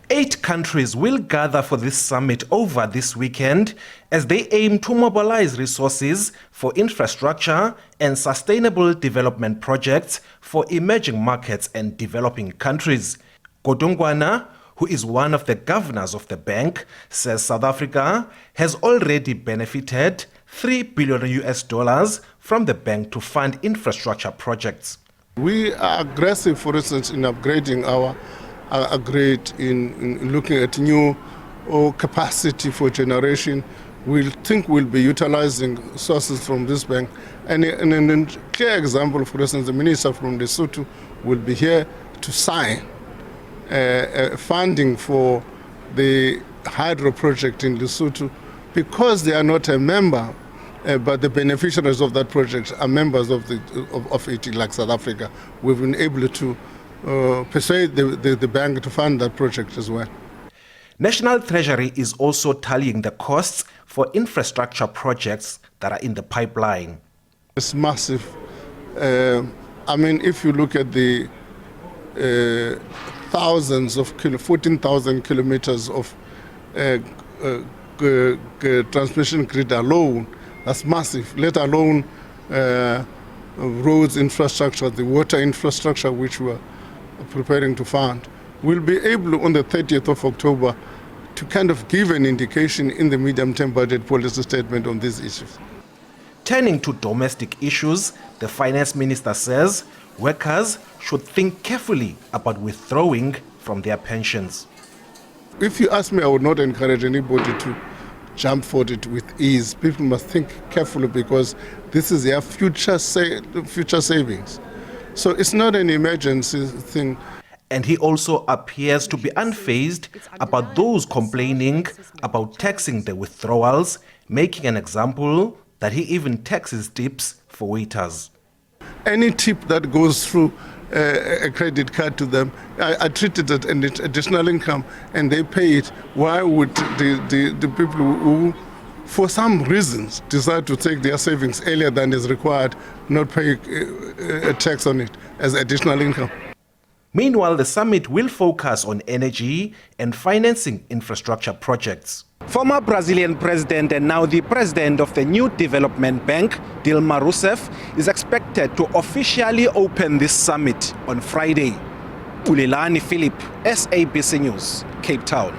8 countries will gather for this summit over this weekend as they aim to mobilize resources for infrastructure and sustainable development projects for emerging markets and developing countries. Godongwana, who is one of the governors of the bank, says South Africa has already benefited $3 billion from the bank to fund infrastructure projects. We are aggressive, for instance, in upgrading our grid, in looking at new capacity for generation. We think we'll be utilizing sources from this bank. And a clear example, for instance, the minister from Lesotho will be here to sign funding for the hydro project in Lesotho, because they are not a member, but the beneficiaries of that project are members of it, like South Africa. We've been able to persuade the bank to fund that project as well. National Treasury is also tallying the costs for infrastructure projects that are in the pipeline. It's massive. I mean, if you look at the thousands of 14,000 kilometers of transmission grid alone, that's massive, let alone roads infrastructure, the water infrastructure, which we're preparing to fund. We'll be able on the 30th of October to kind of give an indication in the medium-term budget policy statement on these issues. Turning to domestic issues, the finance minister says workers should think carefully about withdrawing from their pensions. If you ask me, I would not encourage anybody to jump for it with ease. People must think carefully, because this is their future savings. So it's not an emergency thing. And he also appears to be unfazed about those complaining about taxing the withdrawals, making an example that he even taxes tips for waiters. Any tip that goes through a credit card to them, I treat it as an additional income, and they pay it. Why would the people who, for some reasons, decide to take their savings earlier than is required, not pay a tax on it as additional income? Meanwhile, the summit will focus on energy and financing infrastructure projects. Former Brazilian president and now the president of the new development bank, Dilma Rousseff, is expected to officially open this summit on Friday. Ulilani Philip, SABC News, Cape Town.